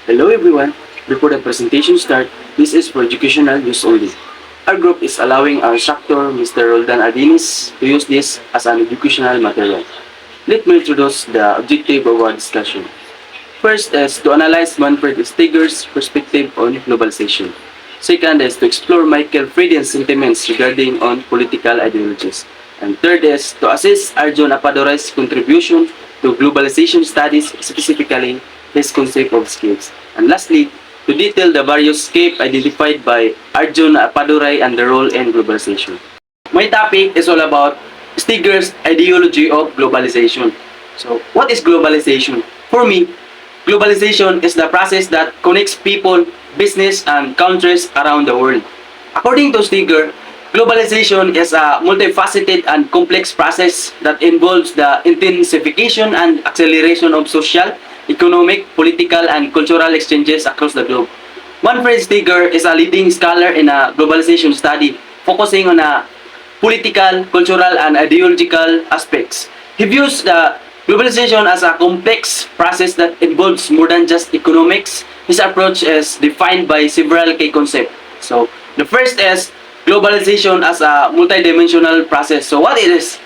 Hello everyone. Before the presentation start, this is for educational use only. Our group is allowing our instructor, Mr. Roldan Ardinis, to use this as an educational material. Let me introduce the objective of our discussion. First is to analyze Manfred Steger's perspective on globalization. Second is to explore Michael Frieden's sentiments regarding on political ideologies. And third is to assess Arjun Apadorai's contribution to globalization studies, specifically his concept of scapes. And lastly, to detail the various scapes identified by Arjun Apadorai and the role in globalization. My topic is all about Steger's ideology of globalization. So, what is globalization? For me, globalization is the process that connects people, business, and countries around the world. According to Steger, globalization is a multifaceted and complex process that involves the intensification and acceleration of social, economic, political, and cultural exchanges across the globe. Manfred Steger is a leading scholar in a globalization study, focusing on a political, cultural, and ideological aspects. He views the globalization as a complex process that involves more than just economics. His approach is defined by several key concepts. So, the first is globalization as a multidimensional process. So, what it is?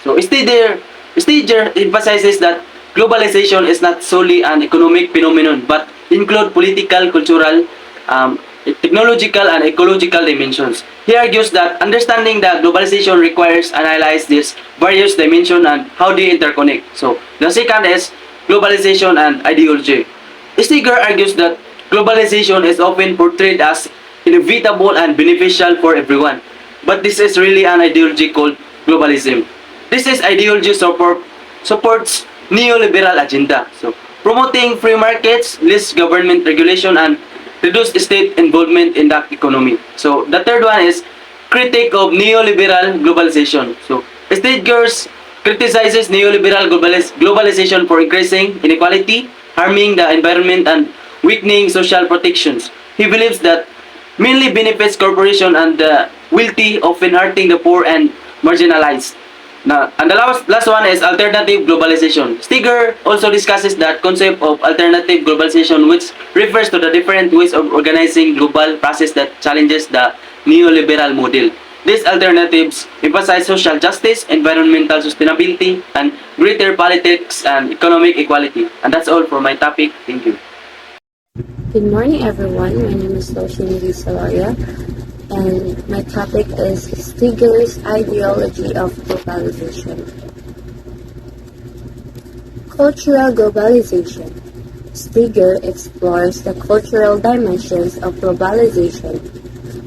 So, Steger emphasizes that globalization is not solely an economic phenomenon, but include political, cultural, technological, and ecological dimensions. He argues that understanding the globalization requires analyze these various dimensions and how they interconnect. So, the second is globalization and ideology. Steger argues that globalization is often portrayed as inevitable and beneficial for everyone, but this is really an ideology called globalism. This is ideology supports neoliberal agenda. So, promoting free markets, less government regulation, and reduced state involvement in the economy. So, the third one is critique of neoliberal globalization. So, Steger criticizes neoliberal globalization for increasing inequality, harming the environment, and weakening social protections. He believes that mainly benefits corporations and the wealthy, often hurting the poor and marginalized. Now, and the last one is alternative globalization. Steger also discusses that concept of alternative globalization, which refers to the different ways of organizing global process that challenges the neoliberal model. These alternatives emphasize social justice, environmental sustainability, and greater politics and economic equality. And that's all for my topic. Thank you. Good morning, everyone. My name is Loshini Saloria, and my topic is Steger's ideology of globalization. Cultural globalization. Steger explores the cultural dimensions of globalization,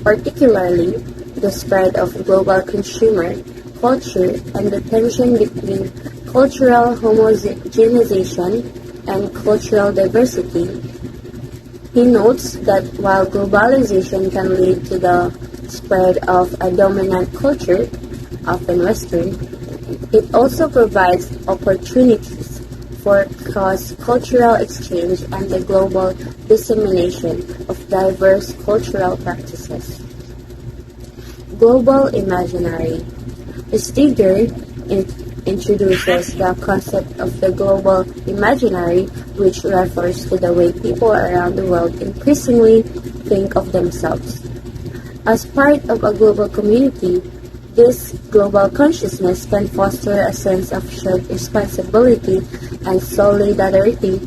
particularly the spread of global consumer culture and the tension between cultural homogenization and cultural diversity. He notes that while globalization can lead to the spread of a dominant culture, often Western, it also provides opportunities for cross-cultural exchange and the global dissemination of diverse cultural practices. Global imaginary. Steger introduces the concept of the global imaginary, which refers to the way people around the world increasingly think of themselves. As part of a global community, this global consciousness can foster a sense of shared responsibility and solidarity,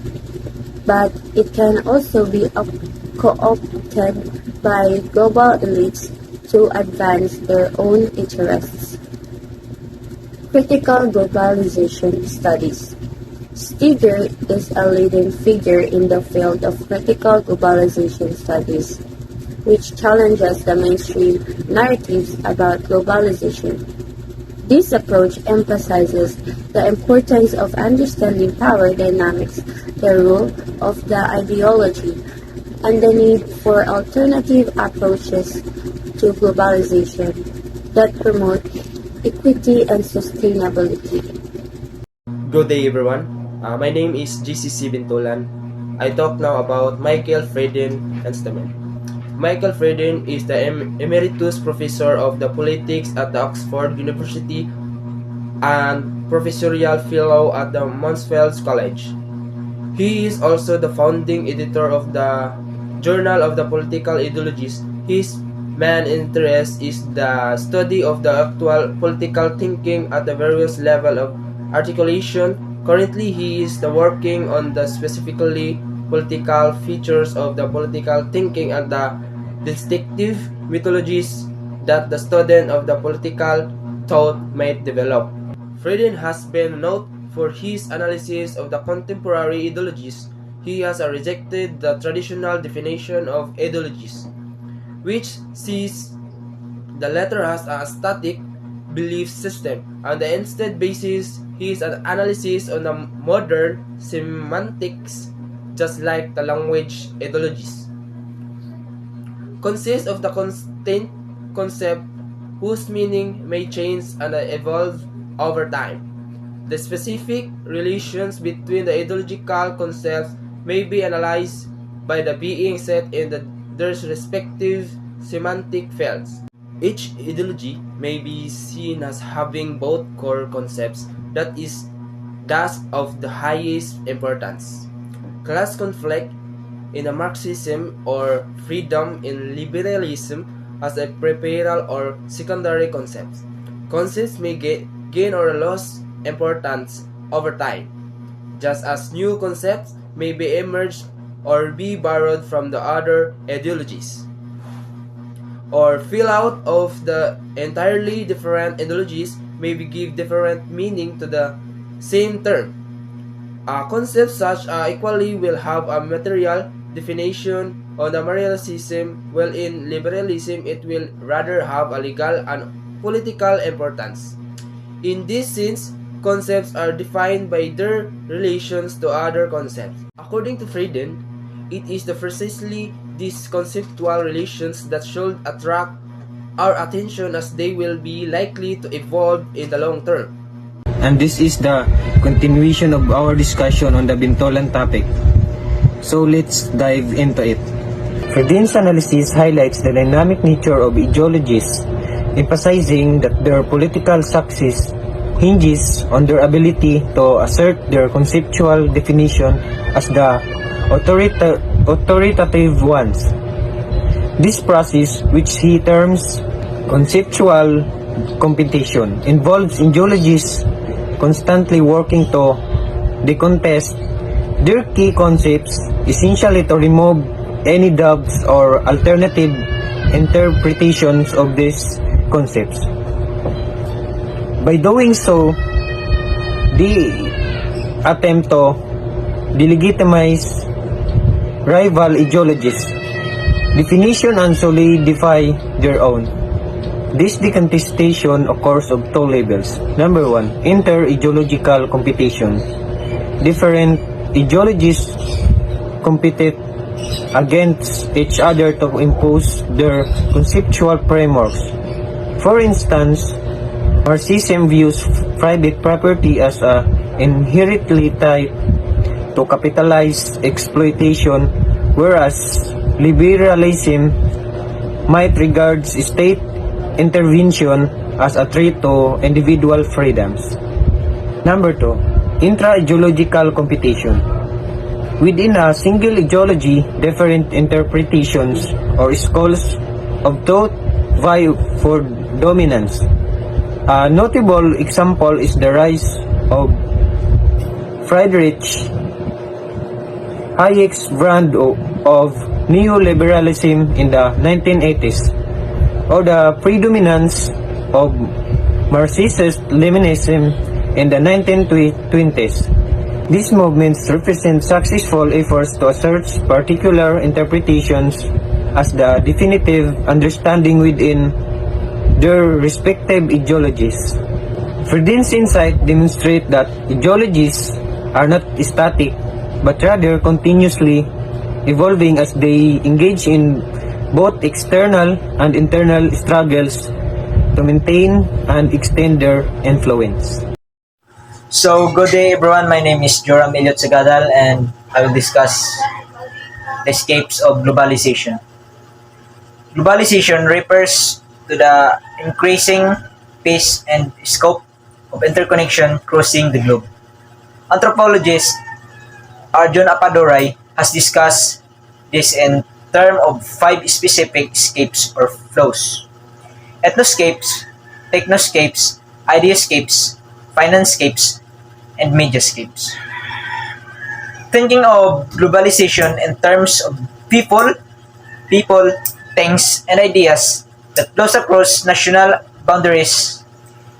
but it can also be co-opted by global elites to advance their own interests. Critical globalization studies. Steger is a leading figure in the field of critical globalization studies, which challenges the mainstream narratives about globalization. This approach emphasizes the importance of understanding power dynamics, the role of the ideology, and the need for alternative approaches to globalization that promote equity and sustainability. Good day everyone. My name is GCC Bintolan. I talk now about Michael Frieden Enstamen. Michael Frieden is the Emeritus Professor of the Politics at the Oxford University and Professorial Fellow at the Mansfield College. He is also the founding editor of the Journal of the Political Ideologies. His main interest is the study of the actual political thinking at the various level of articulation. Currently, he is working on the specifically political features of the political thinking and the distinctive methodologies that the student of the political thought might develop. Frieden has been noted for his analysis of the contemporary ideologies. He has rejected the traditional definition of ideologies, which sees the latter as a static belief system, and the instead bases his analysis on the modern semantics, just like the language ideologies consists of the constant concept whose meaning may change and evolve over time. The specific relations between the ideological concepts may be analyzed by the being set in their respective semantic fields. Each ideology may be seen as having both core concepts that is thus of the highest importance. Class conflict in a Marxism or freedom in liberalism as a peripheral or secondary concept. Concepts may gain or lose importance over time, just as new concepts may be emerged or be borrowed from the other ideologies, or fill out of the entirely different ideologies may be give different meaning to the same term. Concepts such equally will have a material definition on the Marxism, while in liberalism it will rather have a legal and political importance. In this sense, concepts are defined by their relations to other concepts. According to Frieden, it is precisely these conceptual relations that should attract our attention, as they will be likely to evolve in the long term. And this is the continuation of our discussion on the Bintolan topic. So let's dive into it. Frieden's analysis highlights the dynamic nature of ideologies, emphasizing that their political success hinges on their ability to assert their conceptual definition as the authoritative ones. This process, which he terms conceptual competition, involves ideologies constantly working to decontest their key concepts, essentially to remove any doubts or alternative interpretations of these concepts. By doing so, they attempt to delegitimize rival ideologies, definition and solidify their own. This decontestation occurs of two levels. Number one, inter-ideological competition. Different ideologies compete against each other to impose their conceptual frameworks. For instance, Marxism views private property as an inherently tied to capitalist exploitation, whereas liberalism might regard state intervention as a threat to individual freedoms. Number two, intra-ideological competition. Within a single ideology, different interpretations or schools of thought vie for dominance. A notable example is the rise of Friedrich Hayek's brand of neoliberalism in the 1980s, or the predominance of Marxist-Leninism in the 1920s. These movements represent successful efforts to assert particular interpretations as the definitive understanding within their respective ideologies. Frieden's insight demonstrate that ideologies are not static, but rather continuously evolving as they engage in both external and internal struggles to maintain and extend their influence. So, good day everyone. My name is Joram Elliot Sagadal and I will discuss the escapes of globalization. Globalization refers to the increasing pace and scope of interconnection crossing the globe. Anthropologists Arjun Appadurai has discussed this in terms of five specific scapes or flows: ethnoscapes, technoscapes, ideascapes, financescapes, and mediascapes. Thinking of globalization in terms of people, things, and ideas that flows across national boundaries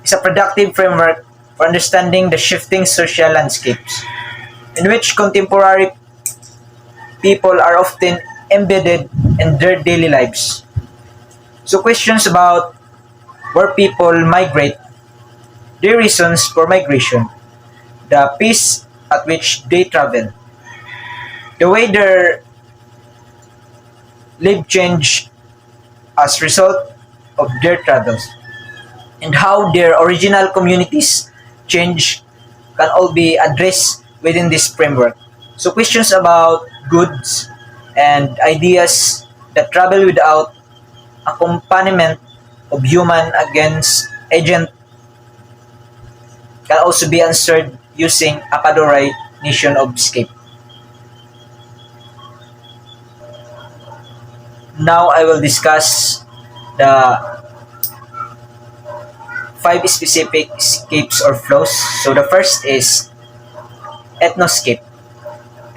is a productive framework for understanding the shifting social landscapes in which contemporary people are often embedded in their daily lives. So questions about where people migrate, their reasons for migration, the pace at which they travel, the way their life change as result of their travels, and how their original communities change can all be addressed within this framework. So questions about goods and ideas that travel without accompaniment of human against agent can also be answered using Appadurai notion of scape. Now I will discuss the five specific scapes or flows. So the first is ethnoscape.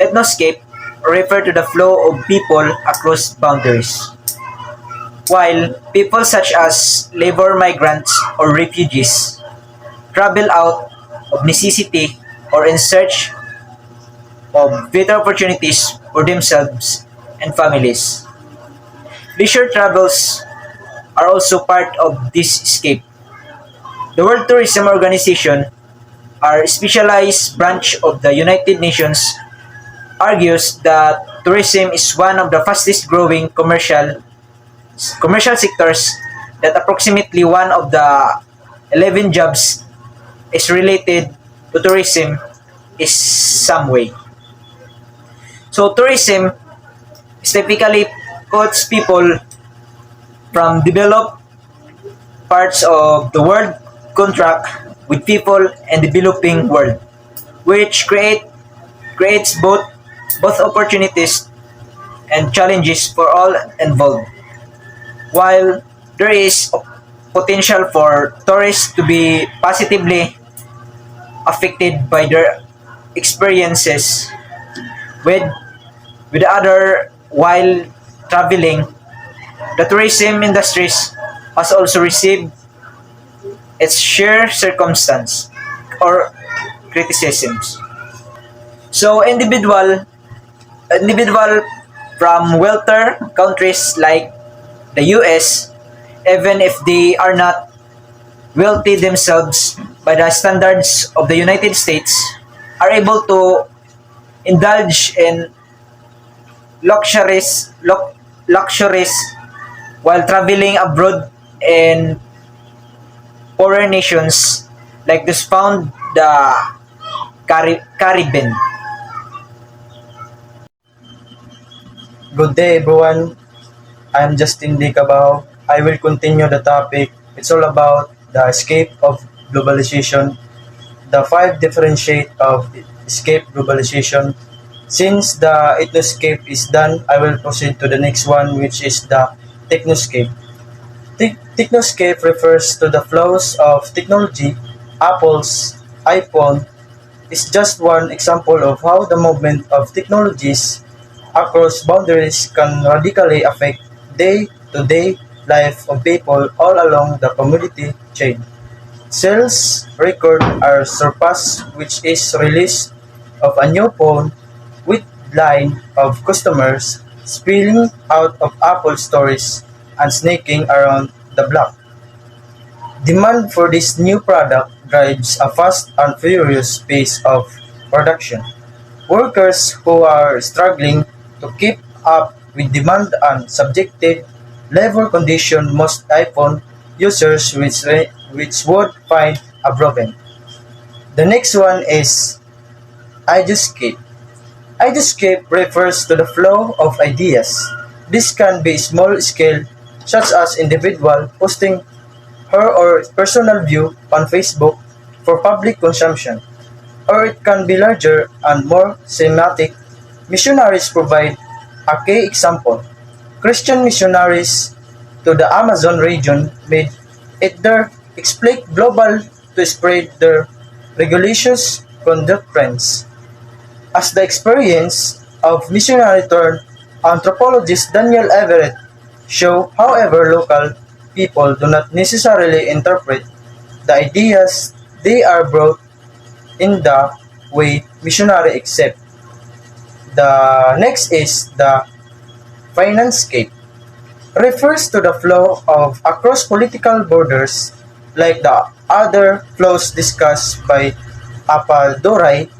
Ethnoscape refer to the flow of people across boundaries. While people such as labor migrants or refugees travel out of necessity or in search of better opportunities for themselves and families. Leisure travels are also part of this escape. The World Tourism Organization, our specialized branch of the United Nations, argues that tourism is one of the fastest growing commercial sectors, that approximately one of the 11 jobs is related to tourism is some way. So tourism typically puts people from developed parts of the world contract with people in developing world, which creates both opportunities and challenges for all involved. While there is potential for tourists to be positively affected by their experiences with other while traveling, the tourism industries has also received its share circumstance or criticisms. So individual from wealthier countries like the US, even if they are not wealthy themselves by the standards of the United States, are able to indulge in luxuries while traveling abroad in poorer nations like this found the Caribbean. Good day, everyone. I'm Justin D. Cabao. I will continue the topic. It's all about the escape of globalization, the five differentiate of escape globalization. Since the ethnoscape is done, I will proceed to the next one, which is the technoscape. Technoscape refers to the flows of technology. Apple's iPhone is just one example of how the movement of technologies across boundaries can radically affect day-to-day life of people all along the community chain. Sales record are surpassed, which is release of a new phone with line of customers spilling out of Apple stores and sneaking around the block. Demand for this new product drives a fast and furious pace of production. Workers who are struggling to keep up with demand and subjected labor conditions most iPhone users which would find a problem. The next one is ideascape. Ideascape refers to the flow of ideas. This can be small scale, such as individual posting her or personal view on Facebook for public consumption. or it can be larger and more thematic. Missionaries provide a key example. Christian missionaries to the Amazon region made it their exploit global to spread their regulations conduct trends. As the experience of missionary turned anthropologist Daniel Everett show, however, local people do not necessarily interpret the ideas they are brought in the way missionary accept. The next is the financescape. Refers to the flow of across political borders like the other flows discussed by Apadori.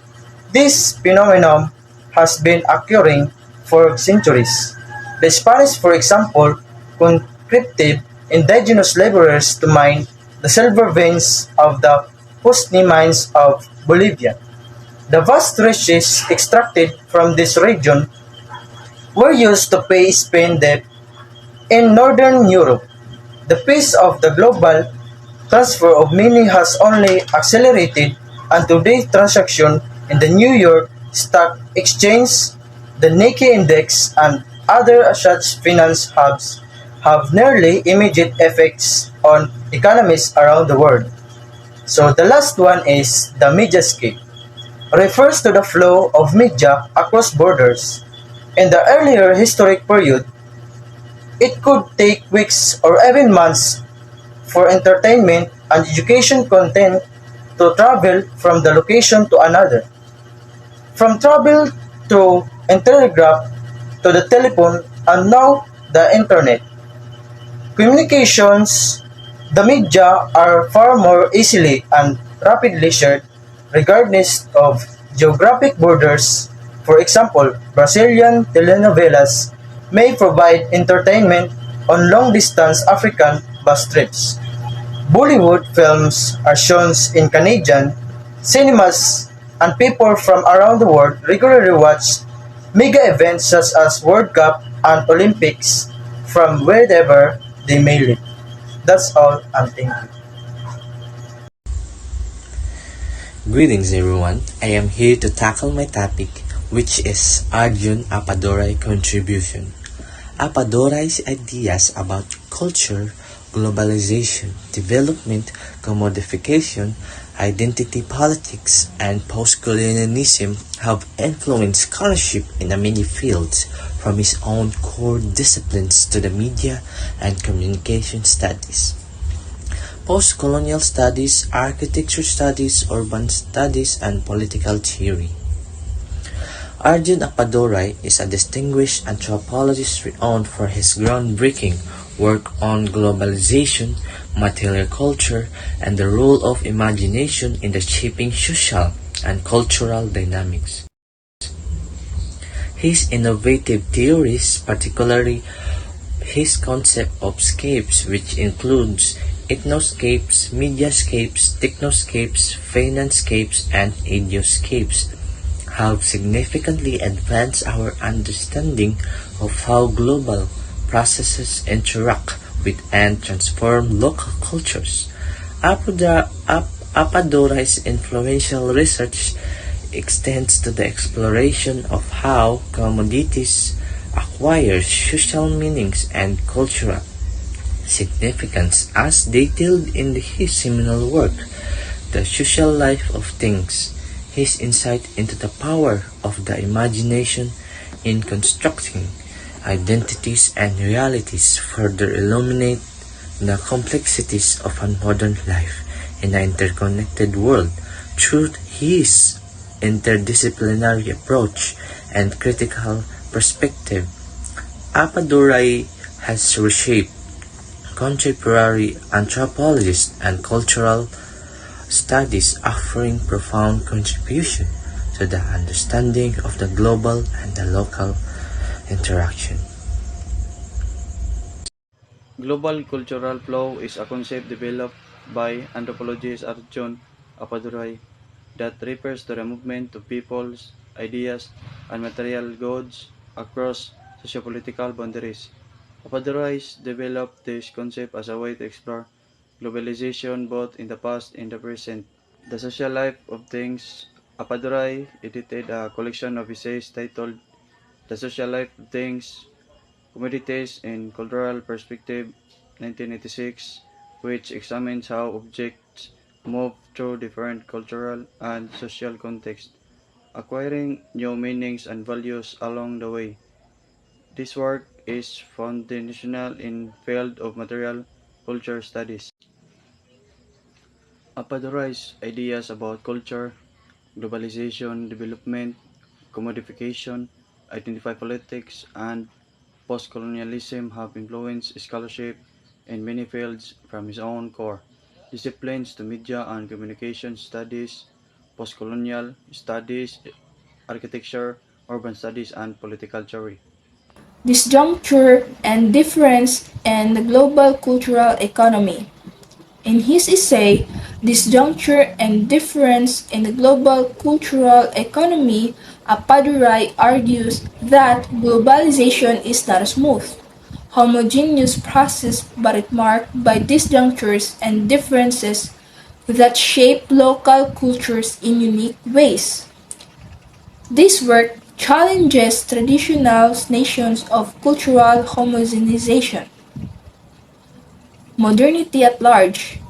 This phenomenon has been occurring for centuries. The Spanish, for example, conscripted indigenous laborers to mine the silver veins of the Pusni mines of Bolivia. The vast riches extracted from this region were used to pay Spain debt in Northern Europe. The pace of the global transfer of money has only accelerated, and today's transaction in the New York Stock Exchange, the Nikkei Index, and other such finance hubs have nearly immediate effects on economies around the world. So the last one is the mediascape. Refers to the flow of media across borders. In the earlier historic period, it could take weeks or even months for entertainment and education content to travel from the location to another. From travel to telegraph to the telephone and now the internet. Communications, the media are far more easily and rapidly shared regardless of geographic borders. For example, Brazilian telenovelas may provide entertainment on long-distance African bus trips. Bollywood films are shown in Canadian cinemas, and people from around the world regularly watch mega events such as World Cup and Olympics from wherever they may live. That's all, and thank you. Greetings everyone, I am here to tackle my topic, which is Arjun Apadorai contribution. Apadorai's ideas about culture, globalization, development, commodification, identity politics, and post-colonialism have influenced scholarship in many fields, from his own core disciplines to the media and communication studies. Post-colonial studies, architecture studies, urban studies, and political theory. Arjun Appadurai is a distinguished anthropologist renowned for his groundbreaking work on globalization, material culture, and the role of imagination in the shaping social and cultural dynamics. His innovative theories, particularly his concept of scapes, which includes ethnoscapes, mediascapes, technoscapes, financescapes, and idioscapes, have significantly advanced our understanding of how global processes interact with and transform local cultures. Apadorai's influential research extends to the exploration of how commodities acquire social meanings and cultural significance as detailed in his seminal work, The Social Life of Things. His insight into the power of the imagination in constructing identities and realities further illuminate the complexities of a modern life in an interconnected world through his interdisciplinary approach and critical perspective. Appadurai has reshaped contemporary anthropology and cultural studies, offering profound contribution to the understanding of the global and the local interaction. Global cultural flow is a concept developed by anthropologist Arjun Appadurai that refers to the movement of peoples, ideas, and material goods across sociopolitical boundaries. Appadurai developed this concept as a way to explore globalization both in the past and the present. The social life of things Apadurai edited a collection of essays titled The Social Life of Things, Commodities in Cultural Perspective, 1986, which examines how objects move through different cultural and social contexts, acquiring new meanings and values along the way. This work is foundational in field of material culture studies. Apadurai's ideas about culture, globalization, development, commodification, identify politics, and postcolonialism have influenced scholarship in many fields from his own core disciplines to media and communication studies, postcolonial studies, architecture, urban studies, and political theory. Disjuncture and difference in the global cultural economy. In his essay, Disjuncture and Difference in the Global Cultural Economy, Apadurai argues that globalization is not a smooth, homogeneous process but it marked by disjunctures and differences that shape local cultures in unique ways. This work challenges traditional notions of cultural homogenization. Modernity at large.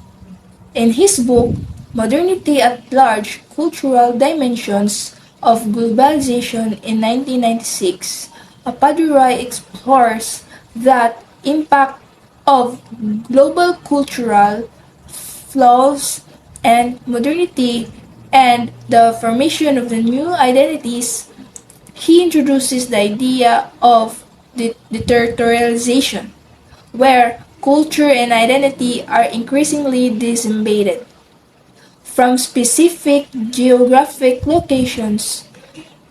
In his book, Modernity at Large Cultural Dimensions of Globalization in 1996, Apadurai explores that impact of global cultural flows and modernity and the formation of the new identities. He introduces the idea of deterritorialization, where culture and identity are increasingly disembedded from specific geographic locations.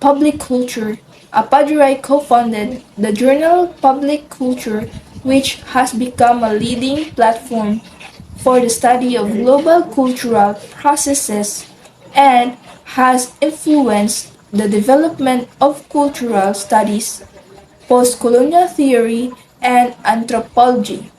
Public Culture. Apadurai co-founded the journal Public Culture, which has become a leading platform for the study of global cultural processes and has influenced the development of cultural studies, postcolonial theory, and anthropology.